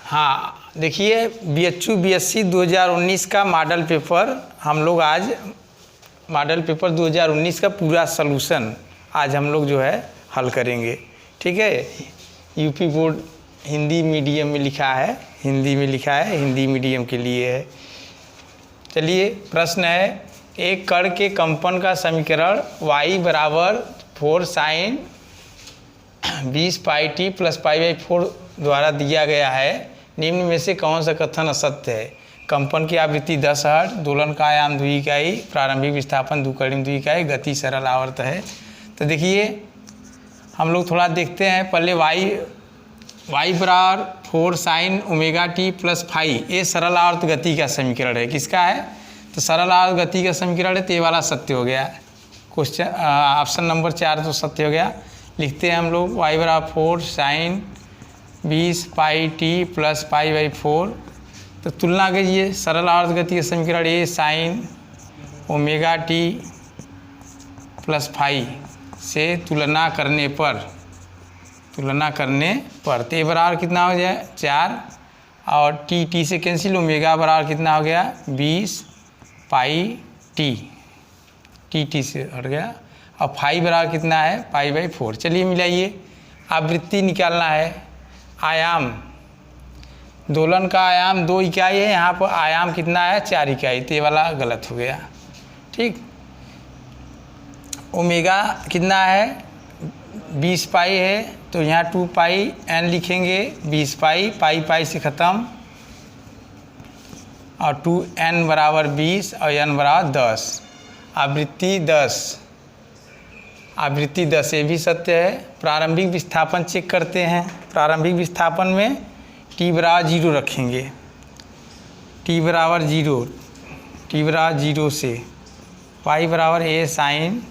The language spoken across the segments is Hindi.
हाँ देखिए, BHU BSc 2019 का मॉडल पेपर हम लोग आज मॉडल पेपर 2019 का पूरा सलूशन आज हम लोग जो है हल करेंगे। ठीक है, यूपी बोर्ड हिंदी मीडियम में लिखा है, हिंदी में लिखा है, हिंदी मीडियम के लिए है। चलिए प्रश्न है, एक कण के कंपन का समीकरण y बराबर 4 sin 20 पाई टी प्लस π/4 द्वारा दिया गया है। निम्न में से कौन सा कथन असत्य है? कंपन की आवृत्ति 10 हर्ट्ज, दोलन का आयाम 2 इकाई, प्रारंभिक विस्थापन 2 कड़ी 2 इकाई, गति सरल आवर्त है। तो देखिए हम लोग थोड़ा देखते हैं पहले y बराबर 4 sin omega T plus phi, ये सरल आवर्त गति का समीकरण है। किसका है? तो सरल आवर्त गति का समीकरण है, तो ये वाला सत्य हो गया। क्वेश्चन ऑप्शन नंबर 4 तो सत्य हो गया। लिखते हैं हम लोग y बराबर 4 sin 20 पाई टी प्लस π/4। तो तुलना कीजिए, सरल आवर्त गति का समीकरण ये sine omega T plus phi से तुलना करने पर तो ये बराबर कितना हो जाए 4, और टी से कैंसिल, ओमेगा बराबर कितना हो गया 20 पाई टी से हट गया, और फाई बराबर कितना है π/4। चलिए मिलाइए, आवृत्ति निकालना है। आयाम, दोलन का आयाम 2 इकाई है, यहाँ पर आयाम कितना है 4 इकाई, तो ये वाला गलत हो गया। ठीक, ओमेगा कितना है 20 पाई है, तो यहाँ 2 पाई n लिखेंगे, 20 पाई से ख़त्म, और 2n बराबर 20 और n बराबर 10। आवृत्ति 10 ये भी सत्य है। प्रारंभिक विस्थापन चेक करते हैं। प्रारंभिक विस्थापन में t बराबर 0 रखेंगे, t बराबर 0 से पाई बराबर a साइन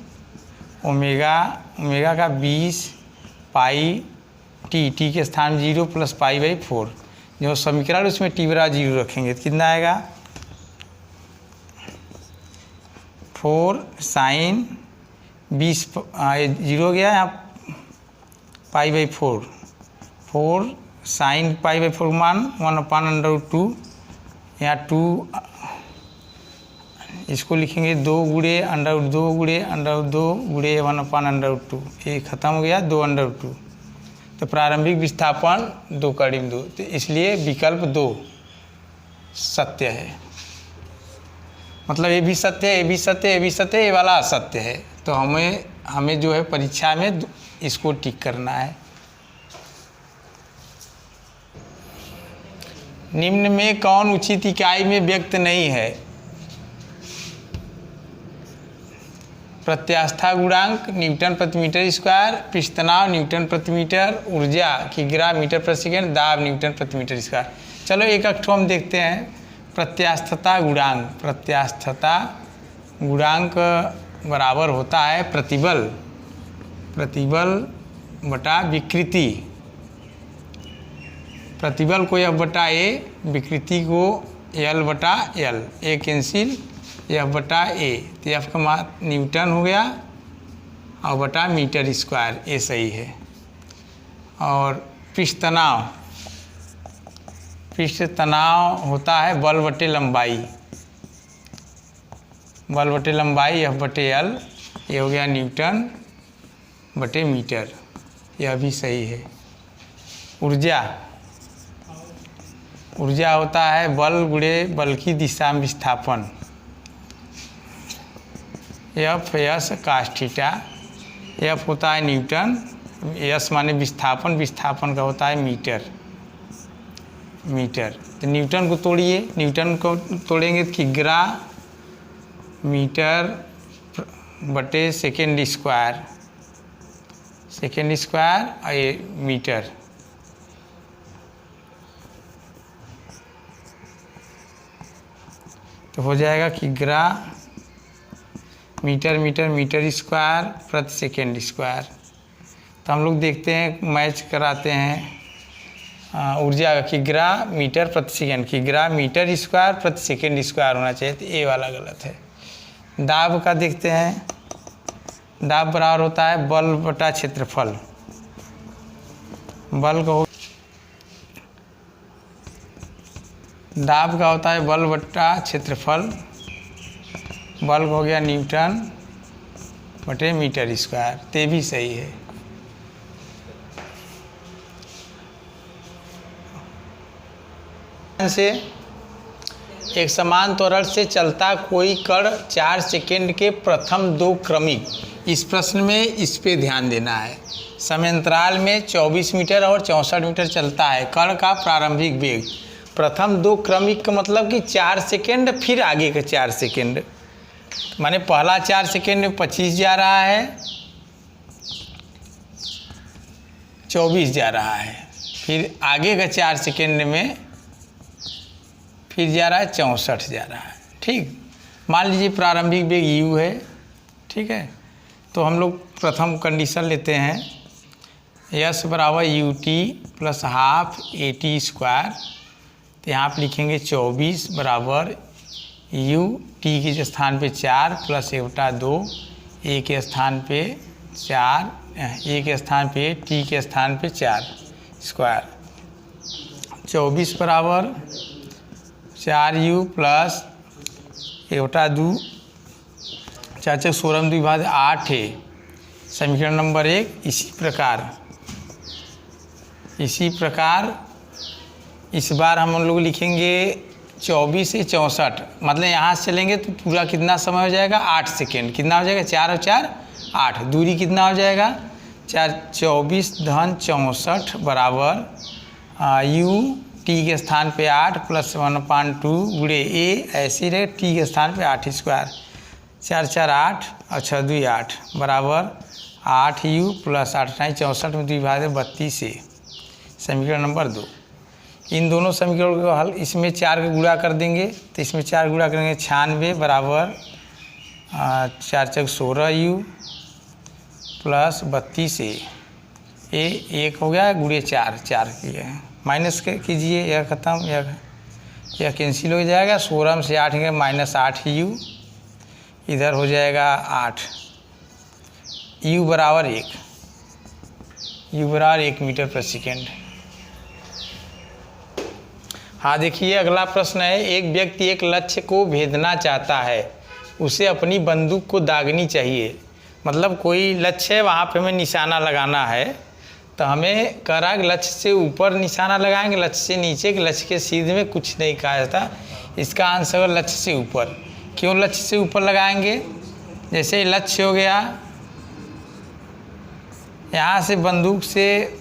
ओमेगा का 20 पाई टी के स्थान 0 प्लस π/4। जो समीकरण उसमें t बराबर 0 रखेंगे तो कितना आएगा 4 साइन 20 0 गया यहाँ π/4, 4 साइन π/4 मान 1/√2, यहाँ 2 इसको लिखेंगे 2 गुणे √2 गुणे 1/√2, ये ख़त्म हो गया 2/√2। तो प्रारंभिक विस्थापन 2 कड़ी 2, तो इसलिए विकल्प 2 सत्य है। मतलब ये भी सत्य है, ये भी सत्य है, ये भी सत्य है, ये वाला असत्य है। तो हमें जो है परीक्षा में इसको टिक करना है। निम्न में कौन उचित इकाई में व्यक्त नहीं है? प्रत्यास्था गुणांक न्यूटन प्रति मीटर स्क्वायर, पृष्ठ तनाव न्यूटन प्रति मीटर, ऊर्जा किग्रा मीटर प्रति सेकेंड, दाब न्यूटन प्रति मीटर स्क्वायर। चलो एक ठो हम देखते हैं। प्रत्यास्थता गुणांक बराबर होता है प्रतिबल बटा विकृति। प्रतिबल को F बटा A, विकृति को L बटा L, ए कैंसिल F बटा A, तो F का मान न्यूटन हो गया और बटा मीटर स्क्वायर, ये सही है। और पृष्ठ तनाव होता है बल बटे लंबाई F बटे L, ये हो गया न्यूटन बटे मीटर, यह भी सही है। ऊर्जा होता है बल गुणे बल की दिशा में विस्थापन, F cos थीटा, F होता है न्यूटन, S माने विस्थापन का होता है मीटर। तो न्यूटन को तोड़ेंगे तो किग्रा मीटर बटे सेकेंड स्क्वायर और ये मीटर। तो हो जाएगा किग्रा मीटर स्क्वायर प्रति सेकेंड स्क्वायर। तो हम लोग देखते हैं, मैच कराते हैं। ऊर्जा किग्रा मीटर प्रति सेकेंड, किग्रा मीटर स्क्वायर प्रति सेकेंड स्क्वायर होना चाहिए, तो ये वाला गलत है। दाब का देखते हैं। दाब बराबर होता है बल बटा क्षेत्रफल। बल को दाब का होता है बल बट्टा क्षेत्रफल, बल हो गया न्यूटन बटे मीटर स्क्वायर, ते भी सही है। से एक समान त्वरण से चलता कोई कण 4 सेकेंड के प्रथम 2 क्रमिक, इस प्रश्न में इस पे ध्यान देना है। समयांतराल में 24 मीटर और 64 मीटर चलता है। कण का प्रारंभिक वेग, प्रथम 2 क्रमिक का मतलब कि 4 सेकेंड फिर आगे का 4 सेकेंड, माने पहला 4 सेकेंड में 25 जा रहा है, 24 जा रहा है, फिर आगे का 4 सेकेंड में फिर जा रहा है 64 जा रहा है। ठीक, मान लीजिए प्रारंभिक वेग u है। ठीक है, तो हम लोग प्रथम कंडीशन लेते हैं, s बराबर u T plus half A T square. तो यहाँ पर लिखेंगे 24 बराबर u टी के स्थान पे 4 प्लस 1/2, ए के स्थान पे 4, ए के स्थान पे टी के स्थान पे 4 स्क्वायर। 24 बराबर 4u प्लस 1/2, 4 × 16 2 भाग 8 है समीकरण नंबर 1। इसी प्रकार इस बार हम लोग लिखेंगे 24 से 64, मतलब यहाँ से चलेंगे तो पूरा कितना समय हो जाएगा 8 सेकेंड। कितना हो जाएगा 4 और 4 8, दूरी कितना हो जाएगा 4 24 धन 64 बराबर u टी के स्थान पे 8 प्लस 1/2 गुणे ए, ऐसी रहे टी के स्थान पे 8 स्क्वायर, 4 4 8 और 6 2 8 बराबर 8u प्लस 8 9 64 में 2 भाग 32 है समीकरण नंबर 2। इन दोनों समीकरणों का हल, इसमें 4 का गुणा कर देंगे तो इसमें 4 गुणा करेंगे 96 बराबर 4 × 16u प्लस 32 ए 1 हो गया गुणे 4 किए, माइनस कीजिए, यह ख़त्म, यह कैंसिल हो जाएगा। 16 में से 8 गए -8u, इधर हो जाएगा 8, u बराबर 1 मीटर प्रति सेकेंड। हाँ देखिए, अगला प्रश्न है, एक व्यक्ति एक लक्ष्य को भेदना चाहता है, उसे अपनी बंदूक को दागनी चाहिए। मतलब कोई लक्ष्य है, वहाँ पे हमें निशाना लगाना है, तो हमें कह रहा है कि लक्ष्य से ऊपर निशाना लगाएंगे, लक्ष्य से नीचे, कि लक्ष्य के सीधे में कुछ नहीं कहा जाता। इसका आंसर है लक्ष्य से ऊपर। क्यों लक्ष्य से ऊपर लगाएंगे? जैसे लक्ष्य हो गया, यहाँ से बंदूक से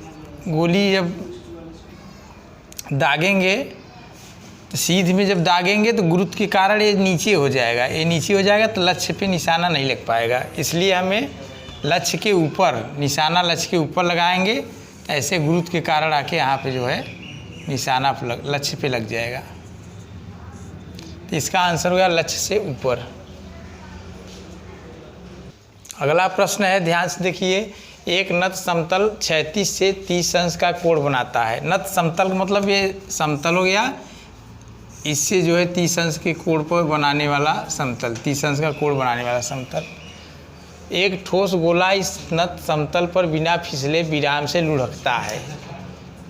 गोली जब दागेंगे तो सीध में जब दागेंगे तो गुरुत्व के कारण ये नीचे हो जाएगा, ये नीचे हो जाएगा तो लक्ष्य पे निशाना नहीं लग पाएगा। इसलिए हमें लक्ष्य के ऊपर निशाना, लक्ष्य के ऊपर लगाएंगे तो ऐसे गुरुत्व के कारण आके यहाँ पे जो है निशाना लक्ष्य पे लग जाएगा। तो इसका आंसर हो गया लक्ष्य से ऊपर। अगला प्रश्न है, ध्यान से देखिए, एक नत समतल क्षैतिज से 30 अंश का कोण बनाता है। नत समतल का मतलब ये समतल हो गया, इससे जो है 30 अंश के कोण पर बनाने वाला समतल, 30 अंश का कोण बनाने वाला समतल। एक ठोस गोला इस नत समतल पर बिना फिसले विराम से लुढ़कता है।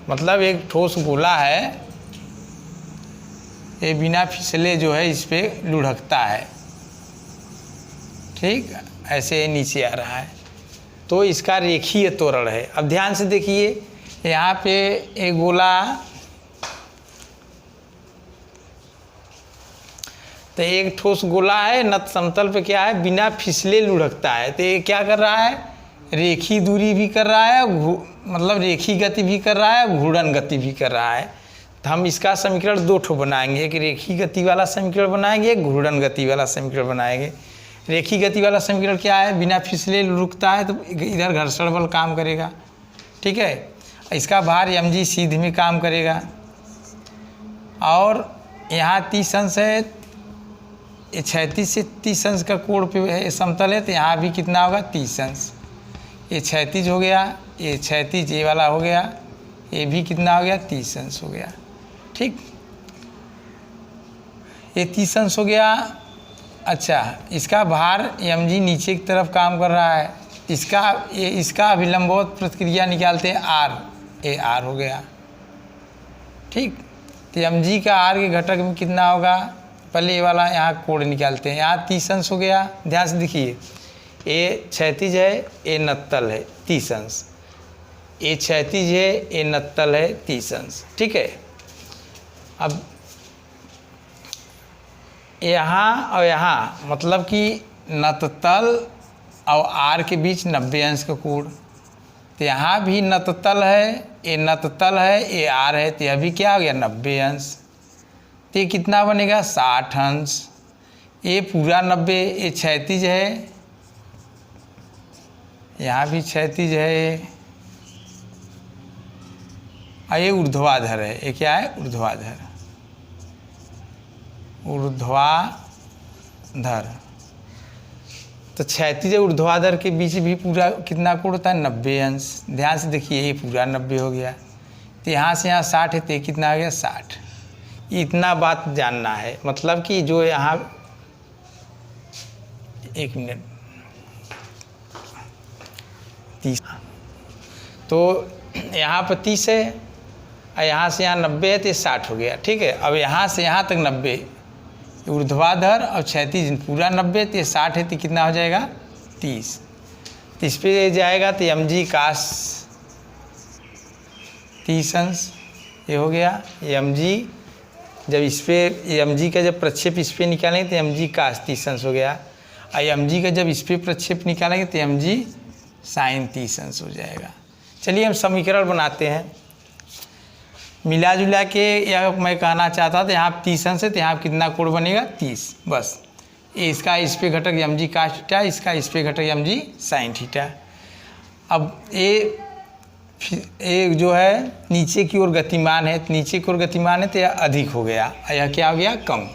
मतलब एक ठोस गोला है, ये बिना फिसले जो है इस पे लुढ़कता है। ठीक, ऐसे नीचे आ रहा है, तो इसका रेखीय त्वरण है। अब ध्यान से देखिए, यहाँ पे एक गोला, तो एक ठोस गोला है, नत समतल पे क्या है, बिना फिसले लुढ़कता है। तो ये क्या कर रहा है, रेखी दूरी भी कर रहा है, मतलब रेखी गति भी कर रहा है, घूर्णन गति भी कर रहा है। तो हम इसका समीकरण 2 ठो बनाएंगे, एक रेखी गति वाला समीकरण बनाएंगे, एक घूर्णन गति वाला समीकरण बनाएंगे। रेखी गति वाला समीकरण क्या है, बिना फिसले रुकता है तो इधर घर्षण बल काम करेगा। ठीक है, इसका भार mg सीध में काम करेगा, और यहाँ 30 अंश है, ये क्षैतिज से 30 अंश का कोण पे समतल है, तो यहाँ भी कितना होगा 30 अंश। ये क्षैतिज हो गया, ये क्षैतिज ये वाला हो गया, ये भी कितना हो गया 30 अंश हो गया। ठीक, ये 30 अंश हो गया। अच्छा, इसका भार mg नीचे की तरफ काम कर रहा है, इसका अभिलंबवत प्रतिक्रिया निकालते हैं r, ये r हो गया। ठीक, तो mg का r के घटक में कितना होगा, पहले ये वाला यहाँ कोण निकालते हैं। यहाँ 30 अंश हो गया, ध्यान से देखिए, ए क्षैतिज है, ए नत्तल है, 30 अंश। ए क्षैतिज है, ए नत्तल है, 30 अंश। ठीक है, अब यहाँ और यहाँ मतलब कि नत्तल और आर के बीच 90 अंश का कोण। तो यहाँ भी नत्तल है, ये नत्तल है, ये आर है, तो यह भी क्या हो गया 90 अंश। तो ये कितना बनेगा 60 अंश। ये पूरा 90, ये क्षैतिज है, यहाँ भी क्षैतिज है, और ये ऊर्ध्वाधर है। ये क्या है, ऊर्ध्वाधर, ऊर्ध्वाधर। तो क्षैतिज ऊर्ध्वाधर के बीच भी पूरा कितना कोण होता है 90 अंश। ध्यान से देखिए, ये पूरा 90 हो गया। तो यहाँ से यहाँ 60 है, तो कितना आ गया 60। इतना बात जानना है, मतलब कि जो यहाँ, एक मिनट, 30, तो यहाँ पर 30 है और यहाँ से यहाँ 90 है, तो 60 हो गया। ठीक है, अब यहाँ से यहाँ तक 90, ऊर्ध्वाधर और क्षैतिज पूरा 90, तो 60 है, तो कितना हो जाएगा 30। तो इस पर जाएगा तो mg काश 30 अंश, ये हो गया। mg जब इस पर mg का जब प्रक्षेप इस पर निकालेंगे तो mg काश 30 अंश हो गया, और mg का जब इस पर प्रक्षेप निकालेंगे तो mg साइन 30 अंश हो जाएगा। चलिए हम समीकरण बनाते हैं मिला जुला के। यह मैं कहना चाहता था, यहाँ 30 अंश है, तो यहाँ कितना कोण बनेगा 30, बस। इसका इस पे घटक mg काश थीटा, इसका इस पे घटक mg साइन थीटा। अब ये जो है नीचे की ओर गतिमान है, तो नीचे की ओर गतिमान है तो यह अधिक हो गया, यह क्या हो गया कम।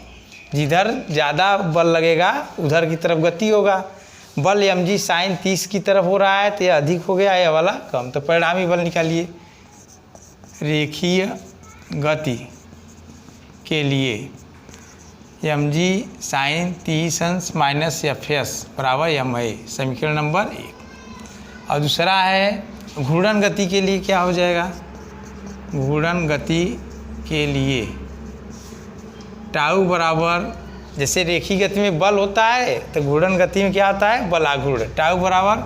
जिधर ज़्यादा बल लगेगा उधर की तरफ गति होगा। बल mg साइन 30 की तरफ हो रहा है, तो यह अधिक हो गया, यह वाला कम। तो परिणामी बल निकालिए। रेखीय गति के लिए mg साइन 30 अंश माइनस fs बराबर m है, समीकरण नंबर 1। और दूसरा है घूर्णन गति के लिए क्या हो जाएगा, घूर्णन गति के लिए टाउ बराबर, जैसे रेखीय गति में बल होता है तो घूर्णन गति में क्या होता है, बलाघूर्ण। टाउ बराबर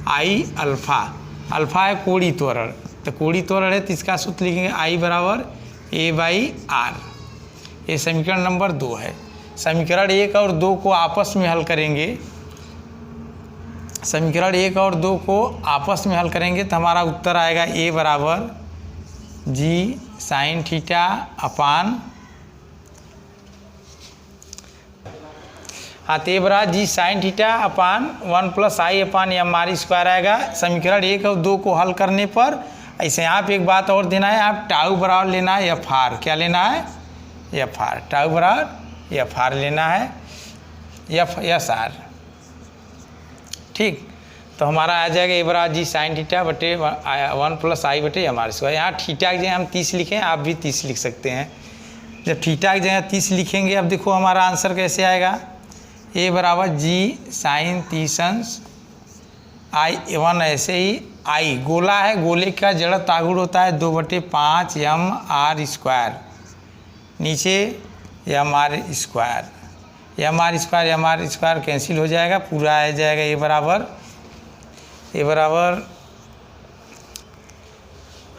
आई अल्फा, अल्फा है कोणीय त्वरण, तो कोणीय त्वरण है तो इसका सूत्र लिखेंगे आई बराबर a/r। ये समीकरण नंबर 2 है। समीकरण 1 और 2 को आपस में हल करेंगे, समीकरण 1 और 2 को आपस में हल करेंगे तो हमारा उत्तर आएगा a बराबर g साइन थीटा अपान, हाँ तो a बराबर g sine theta upon 1 + i upon mr square आएगा। समीकरण 1 और 2 को हल करने पर ऐसे यहाँ पे एक बात और देना है, आप टाउ बराबर लेना है fr, क्या लेना है fr, टाउ बराबर fr लेना है sr। ठीक, तो हमारा आ जाएगा a बराबर g साइन थीटा बटे 1 + i बटे mr स्क्वायर। यहाँ थीटा की जगह हम 30 लिखें, आप भी 30 लिख सकते हैं। जब थीटा की जगह 30 लिखेंगे, अब देखो हमारा आंसर कैसे आएगा, a बराबर g साइन 30 अंश i1, ऐसे ही आई गोला है, गोले का जड़त्व आघूर्ण होता है 2/5 mr स्क्वायर, नीचे mr स्क्वायर कैंसिल हो जाएगा, पूरा आ जाएगा a बराबर,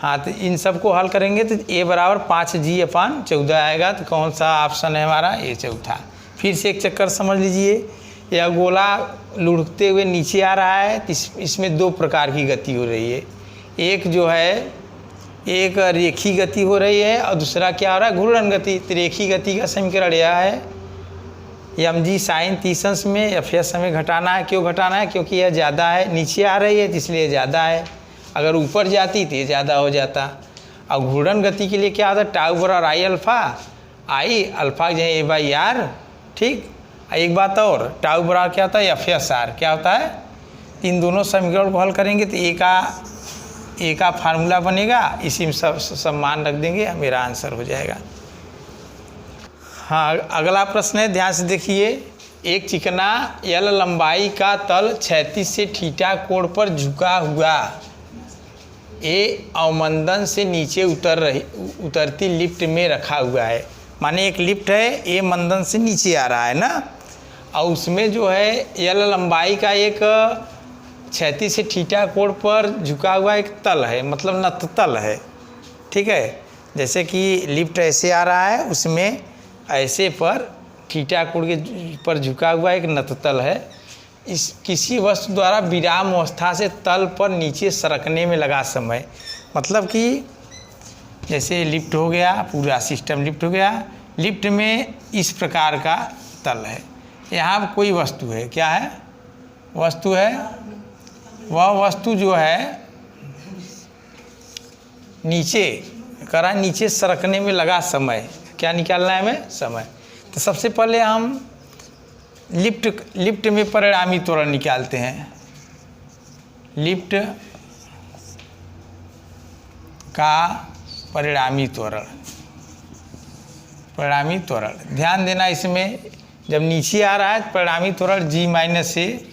हाँ तो इन सबको हल करेंगे तो a बराबर 5g/14 आएगा। तो कौन सा ऑप्शन है हमारा, ये चौथा। फिर से एक चक्कर समझ लीजिए, यह गोला लुढ़कते हुए नीचे आ रहा है, तो इसमें 2 प्रकार की गति हो रही है। एक जो है, एक रेखीय गति हो रही है और दूसरा क्या हो रहा है, घूर्णन गति। तो रेखीय गति का समीकरण यह है, mg साइन 30 अंश में fs हमें घटाना है। क्यों घटाना है, क्योंकि यह ज़्यादा है, नीचे आ रही है तो इसलिए ज़्यादा है, अगर ऊपर जाती तो ये ज़्यादा हो जाता। और घूर्णन गति के लिए क्या होता है, टाउ बराबर आई अल्फ़ा, आई अल्फ़ा जो है a/r। ठीक, एक बात और, टाउ बराबर क्या होता है fs/r, क्या होता है। इन दोनों समीकरण को हल करेंगे तो ए का फार्मूला बनेगा, इसी में सब मान रख देंगे, मेरा आंसर हो जाएगा। हाँ, अगला प्रश्न है, ध्यान से देखिए। एक चिकना L लंबाई का तल क्षैतिज से थीटा कोण पर झुका हुआ ये अवमंदन से नीचे उतरती लिफ्ट में रखा हुआ है। माने एक लिफ्ट है, ये मंदन से नीचे आ रहा है ना, और उसमें जो है एल लंबाई का एक क्षैतिज से थीटा कोण पर झुका हुआ एक तल है, मतलब नततल है। ठीक है, जैसे कि लिफ्ट ऐसे आ रहा है, उसमें ऐसे पर थीटा कोण के पर झुका हुआ एक नततल है। इस किसी वस्तु द्वारा विराम अवस्था से तल पर नीचे सरकने में लगा समय, मतलब कि जैसे लिफ्ट हो गया, पूरा सिस्टम लिफ्ट हो गया, लिफ्ट में इस प्रकार का तल है, यहाँ कोई वस्तु है, क्या है, वस्तु है, वह वस्तु जो है नीचे करा, नीचे सरकने में लगा समय, क्या निकालना है हमें, समय। तो सबसे पहले हम लिफ्ट में परिणामी त्वरण निकालते हैं। लिफ्ट का परिणामी त्वरण, परिणामी त्वरण ध्यान देना, इसमें जब नीचे आ रहा है तो परिणामी त्वरण g माइनस ए,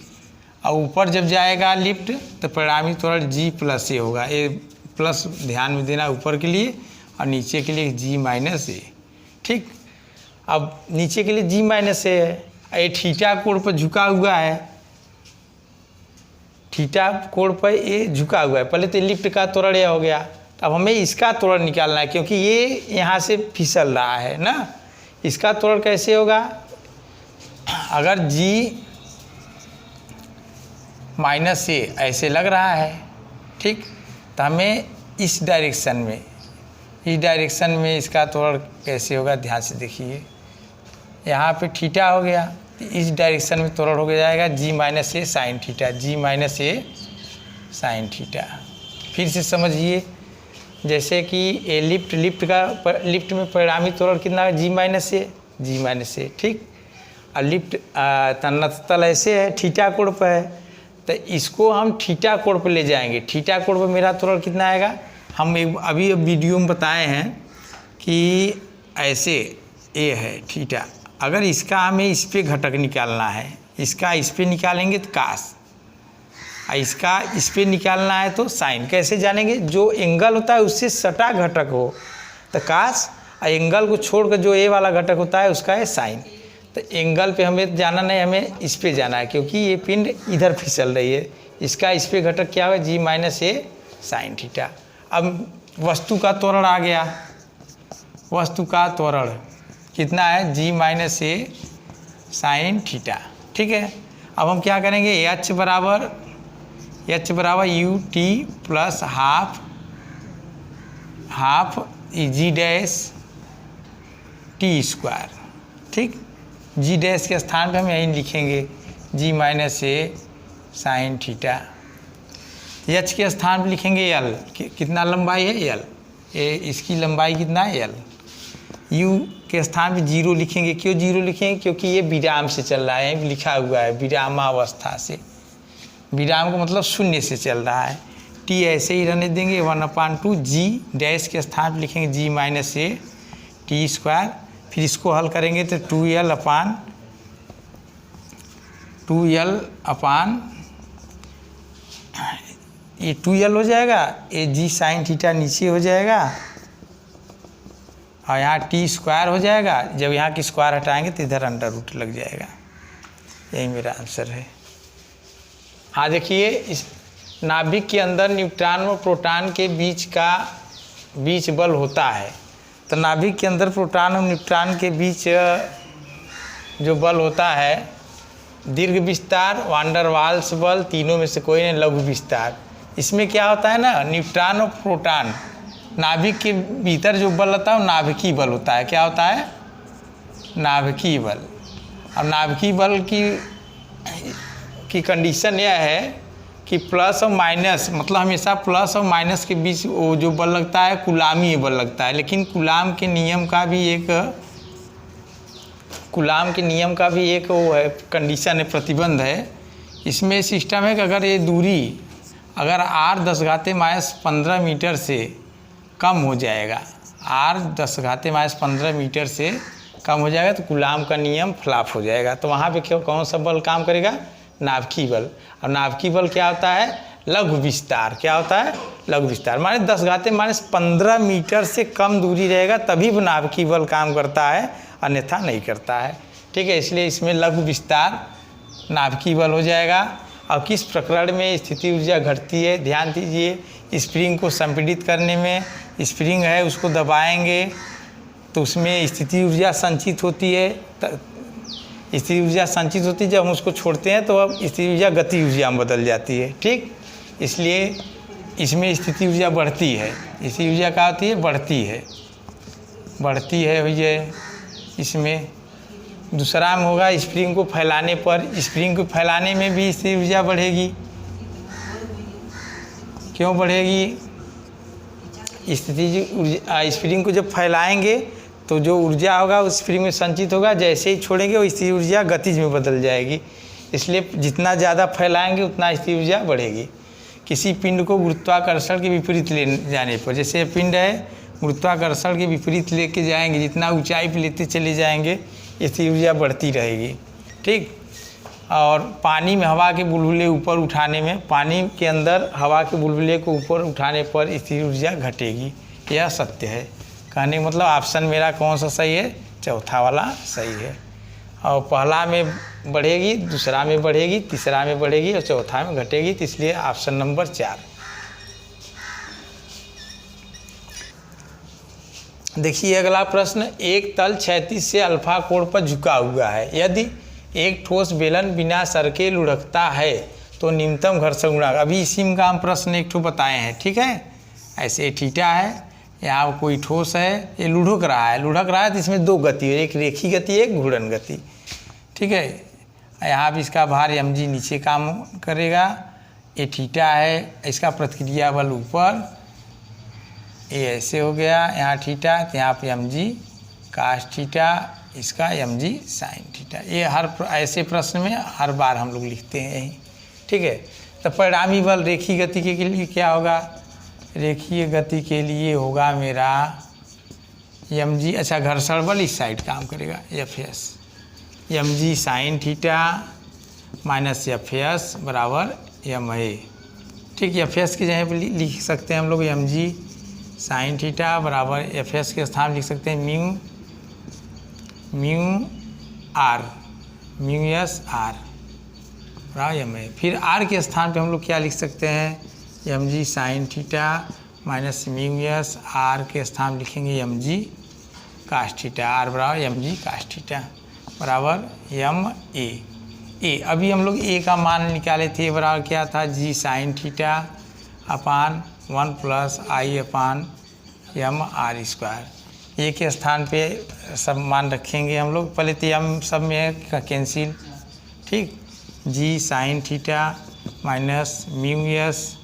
और ऊपर जब जाएगा लिफ्ट तो परिणामी त्वरण g प्लस ए होगा। ये प्लस ध्यान में देना ऊपर के लिए, और नीचे के लिए g माइनस ए। ठीक, अब नीचे के लिए g माइनस ए है, ये थीटा कोण पर झुका हुआ है, थीटा कोण पर ये झुका हुआ है। पहले तो लिफ्ट का त्वरण यह हो गया, अब हमें इसका त्वरण निकालना है, क्योंकि ये यहाँ से फिसल रहा है ना। इसका त्वरण कैसे होगा, अगर g माइनस ए ऐसे लग रहा है, ठीक, तो हमें इस डायरेक्शन में इसका त्वरण कैसे होगा, ध्यान से देखिए। यहाँ पे थीटा हो गया, तो इस डायरेक्शन में त्वरण हो जाएगा g minus A sine theta, g minus A sine theta. फिर से समझिए, जैसे कि ये लिफ्ट में परिणामी त्वरण कितना है, g माइनस ए, ठीक। और लिफ्ट तल ऐसे है, थीटा कोण पर है, तो इसको हम थीटा कोण पर ले जाएंगे। थीटा कोण पर मेरा त्वरण कितना आएगा, हम अभी वीडियो में बताए हैं कि ऐसे ये है थीटा, अगर इसका हमें इस पे घटक निकालना है, इसका इस पे निकालेंगे तो कास, और इसका इस पे निकालना है तो साइन। कैसे जानेंगे, जो एंगल होता है उससे सटा घटक हो तो कास, और एंगल को छोड़कर जो ए वाला घटक होता है उसका है साइन। तो एंगल पे हमें जाना नहीं, हमें इस पे जाना है, क्योंकि ये पिंड इधर फिसल रही है। इसका इस पे घटक क्या है, g minus A sine theta. अब वस्तु का त्वरण आ गया, वस्तु का त्वरण कितना है, g minus A sine theta, ठीक है। अब हम क्या करेंगे, h बराबर u T plus half G dash T square, ठीक। जी डैश के स्थान पे हम यही लिखेंगे g minus A sine theta. h के स्थान पे लिखेंगे l, कितना लंबाई है l, इसकी लंबाई कितना है l। u के स्थान पे 0 लिखेंगे, क्यों 0 लिखेंगे, क्योंकि ये विराम से चल रहा है, लिखा हुआ है विरामावस्था से, विराम का मतलब शून्य से चल रहा है। t ऐसे ही रहने देंगे, 1/2 g डैश के स्थान पे लिखेंगे g minus A T square. फिर इसको हल करेंगे तो 2l अपान ये 2l हो जाएगा, ये g साइन थीटा नीचे हो जाएगा, और यहाँ टी स्क्वायर हो जाएगा। जब यहाँ की स्क्वायर हटाएंगे तो इधर अंडर रूट लग जाएगा। यही मेरा आंसर है। हाँ देखिए, इस नाभिक के अंदर न्यूट्रॉन और प्रोटॉन के बीच बल होता है। तो नाभिक के अंदर प्रोटॉन और न्यूट्रॉन के बीच जो बल होता है, दीर्घ विस्तार, वांडर वाल्स बल, तीनों में से कोई नहीं, लघु विस्तार। इसमें क्या होता है ना, न्यूट्रॉन और प्रोटॉन, नाभिक के भीतर जो बल होता है वो नाभिकीय बल होता है। क्या होता है, नाभिकीय बल। अब नाभिकीय बल की कंडीशन यह है कि प्लस और माइनस, मतलब हमेशा प्लस और माइनस के बीच वो जो बल लगता है कूलामी बल लगता है। लेकिन कूलाम के नियम का भी एक वो है, कंडीशन है, प्रतिबंध है। इसमें सिस्टम है कि अगर ये दूरी अगर r10⁻15 मीटर से कम हो जाएगा, r10⁻15 मीटर से कम हो जाएगा तो कूलाम का नियम फ्लॉप हो जाएगा। तो वहाँ पे कौन सा बल काम करेगा, नाभिकीय बल। और नाभिकीय बल क्या होता है, लघु विस्तार। क्या होता है? लघु विस्तार माने 10⁻⁻15 मीटर से कम दूरी रहेगा तभी नाभिकीय बल काम करता है, अन्यथा नहीं करता है। ठीक है, इसलिए इसमें लघु विस्तार नाभिकीय बल हो जाएगा। और किस प्रकरण में स्थिति ऊर्जा घटती है? ध्यान दीजिए, स्प्रिंग को संपीड़ित करने में, स्प्रिंग है उसको दबाएंगे तो उसमें स्थिति ऊर्जा संचित होती है। स्थिति ऊर्जा संचित होती है, जब हम उसको छोड़ते हैं तो अब स्थिति ऊर्जा गति ऊर्जा में बदल जाती है। ठीक, इसलिए इसमें स्थिति ऊर्जा बढ़ती है। स्थिति ऊर्जा क्या होती है? बढ़ती है, बढ़ती है भैया। इसमें दूसरा में होगा स्प्रिंग को फैलाने पर, स्प्रिंग को फैलाने में भी स्थिति ऊर्जा बढ़ेगी। क्यों बढ़ेगी? स्थिति ऊर्जा, स्प्रिंग को जब फैलाएंगे तो जो ऊर्जा होगा उस स्प्रिंग में संचित होगा, जैसे ही छोड़ेंगे वो स्थिति ऊर्जा गतिज में बदल जाएगी। इसलिए जितना ज़्यादा फैलाएंगे उतना स्थिति ऊर्जा बढ़ेगी। किसी पिंड को गुरुत्वाकर्षण के विपरीत ले जाने पर, जैसे पिंड है गुरुत्वाकर्षण के विपरीत लेके जाएंगे, जितना ऊंचाई पे लेते चले जाएंगे स्थिति ऊर्जा बढ़ती रहेगी। ठीक, और पानी में हवा के बुलबुले ऊपर उठाने में, पानी के अंदर हवा के बुलबुले को ऊपर उठाने पर स्थिति ऊर्जा घटेगी। यह सत्य है। कहने का मतलब ऑप्शन मेरा कौन सा सही है? चौथा वाला सही है। और पहला में बढ़ेगी, दूसरा में बढ़ेगी, तीसरा में बढ़ेगी और चौथा में घटेगी, तो इसलिए ऑप्शन नंबर 4। देखिए अगला प्रश्न, एक तल क्षैतिज से अल्फा कोण पर झुका हुआ है। यदि एक ठोस बेलन बिना सरके लुढ़कता है तो न्यूनतम घर्षण गुणांक। अभी इसी में का हम प्रश्न एक ठो बताए हैं। ठीक है, ऐसे थीटा है, यहाँ कोई ठोस है, ये लुढ़क रहा है तो इसमें दो गति है, एक रेखी गति, एक घूर्णन गति। ठीक है, यहाँ भी इसका भार mg नीचे काम करेगा, ये थीटा है, इसका प्रतिक्रिया बल ऊपर, ये ऐसे हो गया, यहाँ थीटा, तो यहाँ पे mg कास थीटा, इसका mg साइन थीटा। ये हर ऐसे प्रश्न में हर बार हम लोग लिखते हैं यही। ठीक है, तो परिणामी बल रेखीय गति के लिए क्या होगा? रेखीय गति के लिए होगा मेरा mg, अच्छा घर्षण बल इस साइड काम करेगा, Fs, mg sine theta minus Fs बराबर ma। ठीक, Fs की जगह पर लिख सकते हैं हम लोग mg साइन थीटा बराबर Fs के स्थान लिख सकते हैं mu R, mu S R बराबर ma। फिर r के स्थान पे हम लोग क्या लिख सकते हैं? mg sine theta minus mu S, R के स्थान लिखेंगे mg कास थीटा, आर बराबर mg कास थीटा बराबर ma। अभी हम लोग a का मान निकाले थे, बराबर क्या था? g sine theta upon 1 plus I upon m r square. A के स्थान पे सब मान रखेंगे हम लोग, पहले तो m सब में कैंसिल। ठीक, g sine theta minus mu S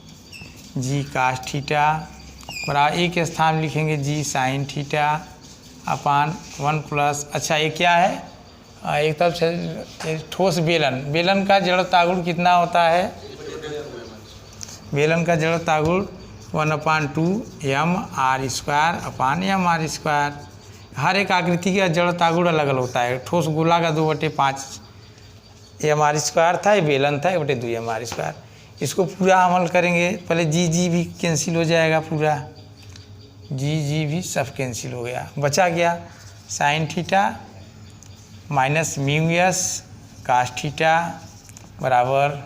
G cos theta बराबर ए के स्थान लिखेंगे g sine theta upon 1 plus, अच्छा ये क्या है? एक तरफ से ठोस बेलन का जड़त्व गुण कितना होता है? बेलन का जड़त्व गुण 1/2 m r square upon m r square. हर एक आकृति का जड़त्व गुण अलग अलग होता है। ठोस गोला का 2/5 m r स्क्वायर था, ये बेलन था 1/2 m r स्क्वायर। इसको पूरा अमल करेंगे, पहले जी भी कैंसिल हो जाएगा, पूरा जी भी सब कैंसिल हो गया, बचा गया sine theta minus mu S cos theta बराबर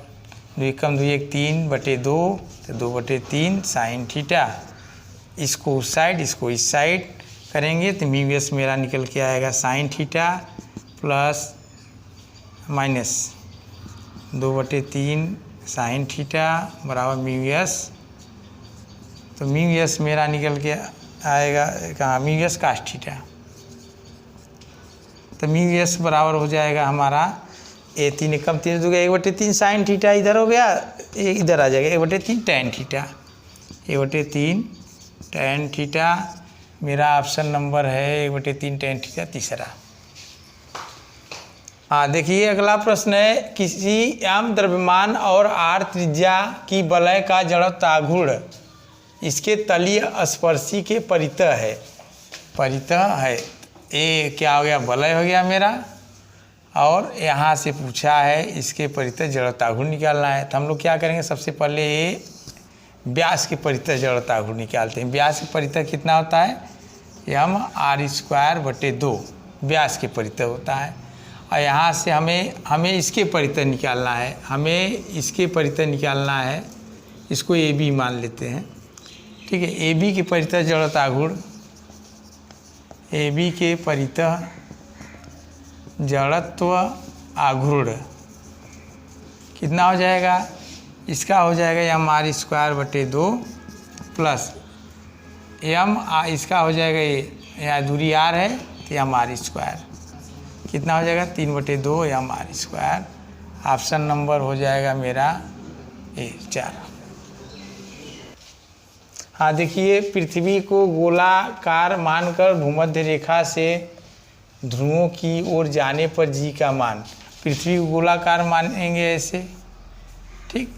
2 कम 2 1 3/2, तो 2/3 साइन थीटा। इसको उस साइड, इसको इस साइड करेंगे तो म्यू एस मेरा निकल के आएगा sine theta plus minus 2/3 sine theta बराबर म्यू एस। तो म्यू एस मेरा निकल के आएगा कहाँ? Mu S cos theta. तो म्यू एस बराबर हो जाएगा हमारा ए 3 कम 3 दूंगा 1/3 साइन थीटा, इधर हो गया, ये इधर आ जाएगा 1/3 टैन थीटा, 1/3 टैन थीटा। मेरा ऑप्शन नंबर है 1/3 टैन थीटा तीसरा। हाँ देखिए अगला प्रश्न है, किसी m द्रव्यमान और r त्रिज्या की वलय का जड़त्व गुण इसके तलीय स्पर्शी के परितः है। परितः है, ये क्या हो गया? वलय हो गया मेरा, और यहाँ से पूछा है इसके परितः जड़ता आघूर्ण निकालना है। तो हम लोग क्या करेंगे, सबसे पहले ये व्यास के परितः जड़ता आघूर्ण निकालते हैं। व्यास के परितः कितना होता है, m/2/2 व्यास के परितः होता है। और यहाँ से हमें इसके परितः निकालना है, हमें इसके परितः निकालना है, इसको AB मान लेते हैं, ठीक है। AB के परितः जड़ता आघूर्ण, AB के परितः जड़त्व आघूर्ण कितना हो जाएगा, इसका हो जाएगा m/2/2 प्लस इसका हो जाएगा, ये यहाँ दूरी r है तो m/2 कितना हो जाएगा 3/2 m/2। ऑप्शन नंबर हो जाएगा मेरा ए 4। हाँ देखिए, पृथ्वी को गोलाकार मानकर भूमध्य रेखा से ध्रुवों की ओर जाने पर जी का मान, पृथ्वी को गोलाकार मानेंगे ऐसे, ठीक।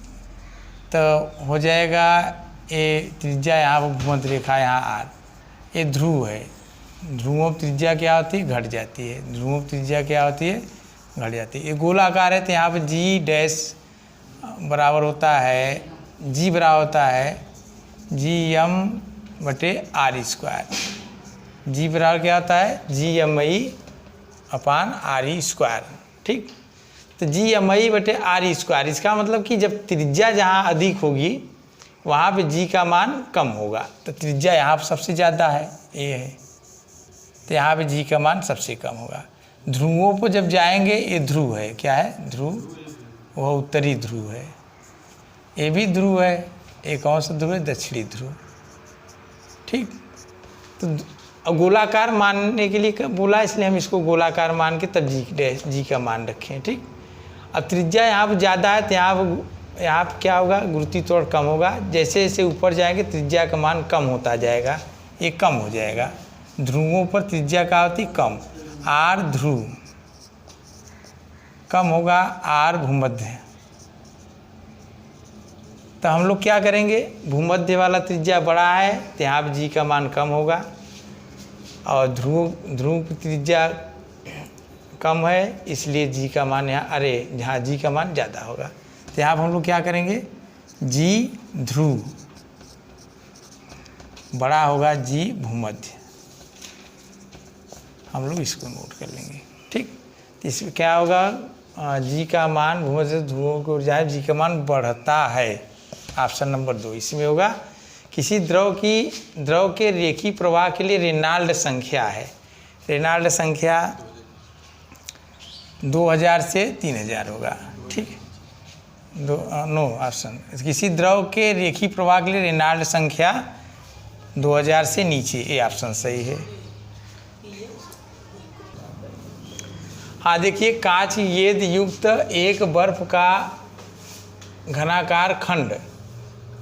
तो हो जाएगा ये त्रिज्या यहाँ पर भूमध्य रेखा, यहाँ आर, ये ध्रुव है। ध्रुवों त्रिज्या क्या होती है, घट जाती है। ध्रुवों त्रिज्या क्या होती है, घट जाती है। ये गोलाकार है तो यहाँ पर जी डैश बराबर होता है, जी बराबर होता है GM/r²। जी बराबर क्या होता है, GMI/r², ठीक। तो GMI/r², इसका मतलब कि जब त्रिज्या जहाँ अधिक होगी वहाँ पे जी का मान कम होगा। तो त्रिज्या यहाँ पर सबसे ज़्यादा है, ये है, तो यहाँ पे जी का मान सबसे कम होगा। ध्रुवों पर जब जाएंगे, ये ध्रुव है, क्या है, ध्रुव, वह उत्तरी ध्रुव है। ये भी ध्रुव है, एक कौन सा ध्रुव है, दक्षिणी ध्रुव, ठीक। तो गोलाकार मानने के लिए बोला, इसलिए हम इसको गोलाकार मान के तब जी का मान रखें, ठीक। अब त्रिज्या यहाँ पर ज़्यादा है तो यहाँ पर क्या होगा, गुरुत्वीय त्वरण कम होगा। जैसे जैसे ऊपर जाएंगे त्रिज्या का मान कम होता जाएगा, ये कम हो जाएगा। ध्रुवों पर त्रिज्या क्या होती, कम, r ध्रुव कम होगा, r भूमध्य। तो हम लोग क्या करेंगे, भूमध्य वाला त्रिज्या बड़ा है तो यहाँ पर जी का मान कम होगा, और ध्रुव की त्रिज्या कम है इसलिए जी का मान यहाँ, जहाँ जी का मान ज़्यादा होगा। तो यहाँ पर हम लोग क्या करेंगे, जी ध्रुव बड़ा होगा जी भूमध्य, हम लोग इसको नोट कर लेंगे, ठीक। तो इसमें क्या होगा, जी का मान भूमध्य ध्रुवों को जाए, जी का मान बढ़ता है। ऑप्शन नंबर 2 इसमें होगा। किसी द्रव के रेखीय प्रवाह के लिए रेनॉल्ड संख्या है, रेनॉल्ड संख्या 2000 से 3000 होगा, ठीक। नो ऑप्शन, किसी द्रव के रेखीय प्रवाह के लिए रेनॉल्ड संख्या 2000 से नीचे, ये ऑप्शन सही है। हाँ देखिए, कांच येद युक्त एक बर्फ का घनाकार खंड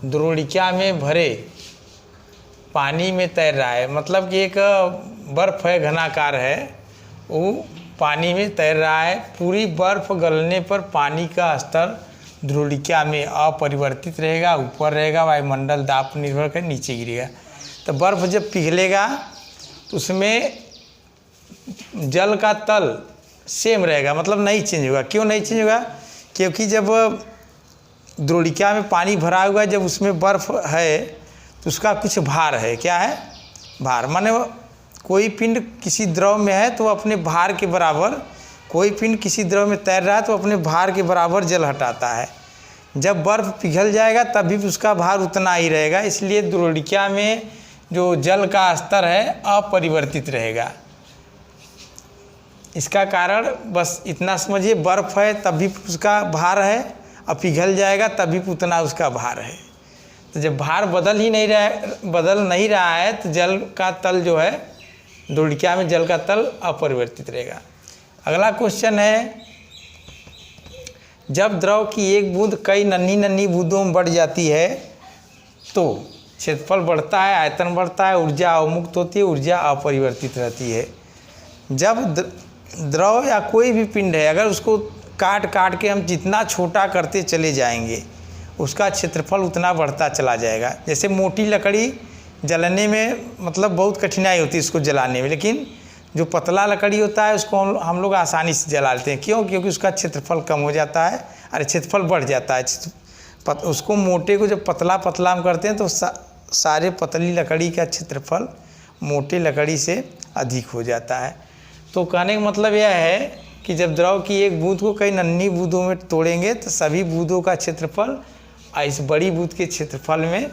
द्रोणिका में भरे पानी में तैर रहा है। मतलब कि एक बर्फ है, घनाकार है, वो पानी में तैर रहा है। पूरी बर्फ गलने पर पानी का स्तर द्रोणिका में अपरिवर्तित रहेगा, ऊपर रहेगा, वायुमंडल दाब पर निर्भर कर नीचे गिरेगा। तो बर्फ जब पिघलेगा तो उसमें जल का तल सेम रहेगा, मतलब नहीं चेंज होगा। क्यों नहीं चेंज होगा, क्योंकि जब द्रोणिका में पानी भरा हुआ है, जब उसमें बर्फ़ है तो उसका कुछ भार है। क्या है, भार। माने कोई पिंड किसी द्रव में है तो अपने भार के बराबर, कोई पिंड किसी द्रव में तैर रहा है तो अपने भार के बराबर जल हटाता है। जब बर्फ़ पिघल जाएगा तब भी उसका भार उतना ही रहेगा, इसलिए द्रोणिका में जो जल का स्तर है अपरिवर्तित रहेगा। इसका कारण बस इतना समझिए, बर्फ़ है तब भी उसका भार है, और पिघल जाएगा तब भी उतना उसका भार है। तो जब भार बदल नहीं रहा है तो जल का तल जो है, द्रोणिका में जल का तल अपरिवर्तित रहेगा। अगला क्वेश्चन है, जब द्रव की एक बूंद कई नन्ही बूंदों में बढ़ जाती है तो क्षेत्रफल बढ़ता है, आयतन बढ़ता है, ऊर्जा अवमुक्त होती है, ऊर्जा अपरिवर्तित रहती है। जब द्रव या कोई भी पिंड है, अगर उसको काट के हम जितना छोटा करते चले जाएंगे उसका क्षेत्रफल उतना बढ़ता चला जाएगा। जैसे मोटी लकड़ी जलाने में मतलब बहुत कठिनाई होती है इसको जलाने में, लेकिन जो पतला लकड़ी होता है उसको हम लोग आसानी से जला लेते हैं। क्यों? क्योंकि उसका क्षेत्रफल कम हो जाता है, अरे क्षेत्रफल बढ़ जाता है। उसको मोटे को जब पतला पतला हम करते हैं तो सारे पतली लकड़ी का क्षेत्रफल मोटे लकड़ी से अधिक हो जाता है। तो कहने का मतलब यह है कि जब द्रव की एक बूंद को कई नन्ही बूंदों में तोड़ेंगे तो सभी बूंदों का क्षेत्रफल इस बड़ी बूंद के क्षेत्रफल में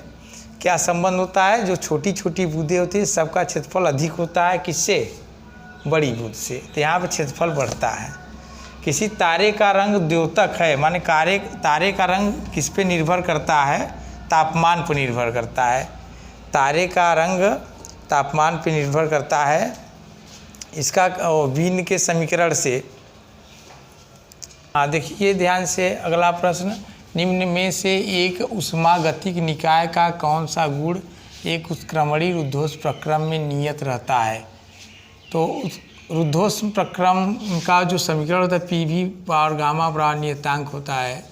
क्या संबंध होता है? जो छोटी छोटी बूंदें होती हैं सबका क्षेत्रफल अधिक होता है, किससे? बड़ी बूंद से। तो यहाँ पर क्षेत्रफल बढ़ता है। किसी तारे का रंग द्योतक है, माने तारे का रंग किस पे निर्भर करता है? तापमान पर निर्भर करता है। तारे का रंग तापमान पर निर्भर करता है। इसका वीन के समीकरण से देखिए ध्यान से अगला प्रश्न, निम्न में से एक ऊष्मागतिक निकाय का कौन सा गुण एक उत्क्रमणीय रुद्धोष्म प्रक्रम में नियत रहता है? तो रुद्धोष्म प्रक्रम का जो समीकरण होता है पीवी और गामा बराबर नियतांक होता है।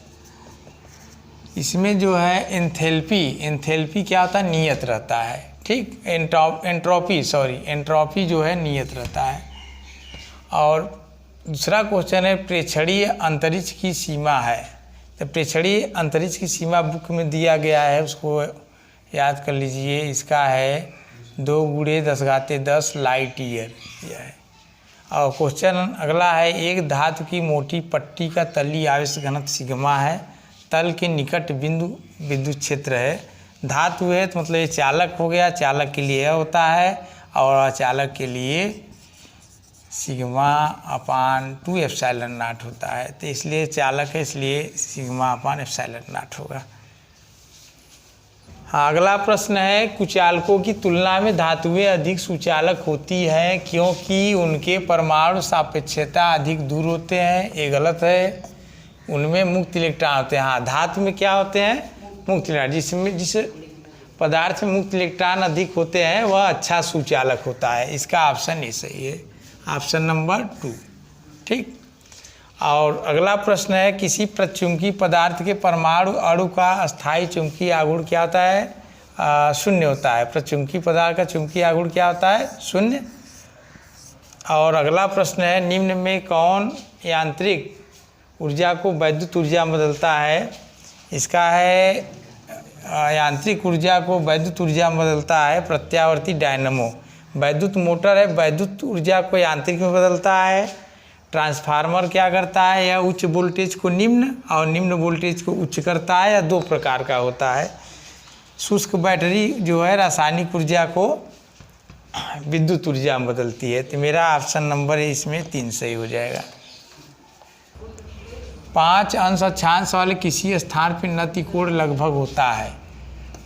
इसमें जो है एंथैल्पी क्या होता है? नियत रहता है। ठीक, एंट्रोपी जो है नियत रहता है। और दूसरा क्वेश्चन है प्रेक्षणीय अंतरिक्ष की सीमा है। तो प्रेक्षणीय अंतरिक्ष की सीमा बुक में दिया गया है, उसको याद कर लीजिए। इसका है 2×10⁻10 लाइट ईयर यह है। और क्वेश्चन अगला है, एक धातु की मोटी पट्टी का तलीय आवेश घनत्व सिग्मा है, तल के निकट बिंदु विद्युत क्षेत्र है। धातु है तो मतलब ये चालक हो गया, चालक के लिए होता है, और अचालक के लिए σ/2 एप्सिलॉन नॉट होता है। तो इसलिए चालक है इसलिए σ/एप्सिलॉन नॉट होगा। हाँ, अगला प्रश्न है, कुचालकों की तुलना में धातुएं अधिक सुचालक होती हैं क्योंकि उनके परमाणु सापेक्षता अधिक दूर होते हैं। ये गलत है, उनमें मुक्त इलेक्ट्रॉन होते हैं। हाँ, धातु में क्या होते हैं? मुक्त इलेक्ट्रॉन। जिस पदार्थ में मुक्त इलेक्ट्रॉन अधिक होते हैं वह अच्छा सुचालक होता है। इसका ऑप्शन ये सही है, ऑप्शन नंबर 2। ठीक। और अगला प्रश्न है, किसी प्रचुंबकीय पदार्थ के परमाणु अणु का स्थायी चुंबकीय आघूर्ण क्या होता है? 0 होता है। प्रचुंबकीय पदार्थ का चुंबकीय आघूर्ण क्या होता है? 0। और अगला प्रश्न है, निम्न में कौन यांत्रिक ऊर्जा को वैद्युत ऊर्जा में बदलता है? इसका है यांत्रिक ऊर्जा को वैद्युत ऊर्जा में बदलता है प्रत्यावर्ती डायनमो। वैद्युत मोटर है, वैद्युत ऊर्जा को यांत्रिक में बदलता है। ट्रांसफार्मर क्या करता है? यह उच्च वोल्टेज को निम्न और निम्न वोल्टेज को उच्च करता है, या 2 प्रकार का होता है। शुष्क बैटरी जो है रासायनिक ऊर्जा को विद्युत ऊर्जा में बदलती है। तो मेरा ऑप्शन नंबर इसमें 3 सही हो जाएगा। 5 अंश अक्षांश वाले किसी स्थान पर नति कोण लगभग होता है।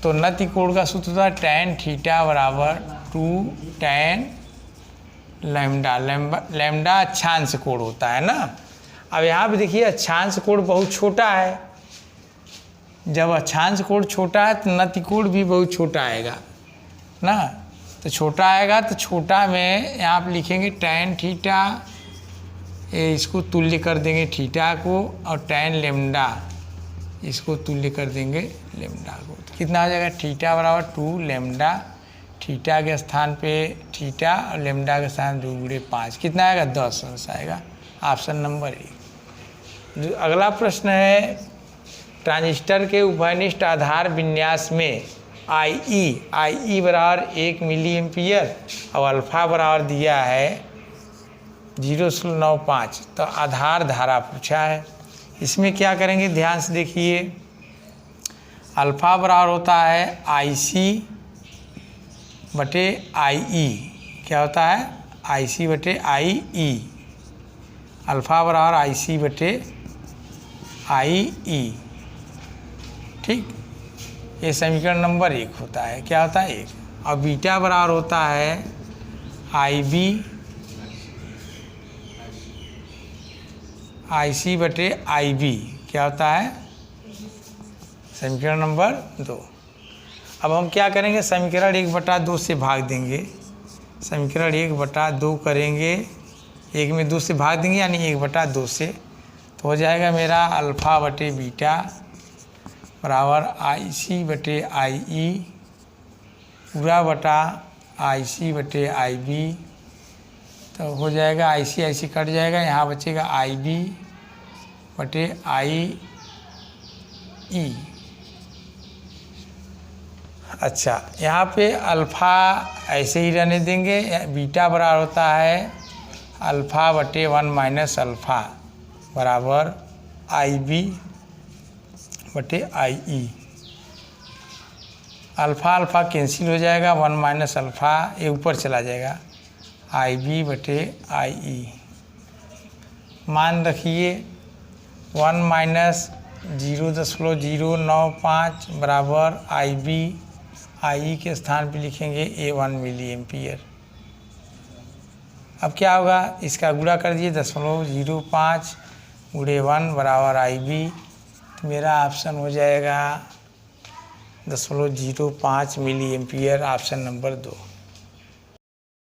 तो नति कोण का सूत्र होता है tan थीटा बराबर 2 tan लैम्डा। लैम्डा अक्षांश कोण होता है ना। अब यहाँ पे देखिए अक्षांश कोण बहुत छोटा है। जब अक्षांश कोण छोटा है तो नति कोण भी बहुत छोटा आएगा ना। तो छोटा आएगा तो छोटा में यहाँ पे लिखेंगे tan थीटा, इसको तुल्य कर देंगे थीटा को, और tan लैम्डा इसको तुल्य कर देंगे लैम्डा को। तो कितना हो जाएगा? थीटा बराबर 2 लैम्डा, थीटा के स्थान पे थीटा और लैम्डा के स्थान 2×5 कितना आएगा? 10 अंश आएगा। Option number 1। अगला प्रश्न है, ट्रांजिस्टर के उभयनिष्ठ आधार विन्यास में IE बराबर 1 मिली एम्पियर और अल्फा बराबर दिया है 0.95। तो आधार धारा पूछा है। इसमें क्या करेंगे ध्यान से देखिए। अल्फा बराबर होता है IC/IE। क्या होता है? IC/IE। अल्फा बराबर IC/IE। ठीक, ये समीकरण नंबर 1 होता है। क्या होता है? 1। और बीटा बराबर होता है IC/IB। क्या होता है? समीकरण नंबर 2। अब हम क्या करेंगे? समीकरण 1/2 से भाग देंगे। समीकरण 1/2 करेंगे, 1 में 2 से भाग देंगे यानी 1/2 से। तो हो जाएगा मेरा अल्फा/बीटा बराबर IC/IE पूरा बटा IC/IB। तो तो हो जाएगा IC IC कट जाएगा, यहाँ बचेगा IB बटे IE। अच्छा, यहाँ पे अल्फ़ा ऐसे ही रहने देंगे, बीटा बराबर होता है अल्फ़ा बटे 1 माइनस अल्फ़ा बराबर IB बटे IE। अल्फ़ा अल्फ़ा कैंसिल हो जाएगा, 1 माइनस अल्फ़ा ये ऊपर चला जाएगा, IB बटे IE। मान रखिए 1 माइनस 0.095 बराबर IE के स्थान पे लिखेंगे A1 मिली एम्पियर। अब क्या होगा, इसका गुणा कर दिए 0.05 गुणे 1 बराबर IB, तो मेरा ऑप्शन हो जाएगा 0.05 मिली एम्पियर, ऑप्शन नंबर 2।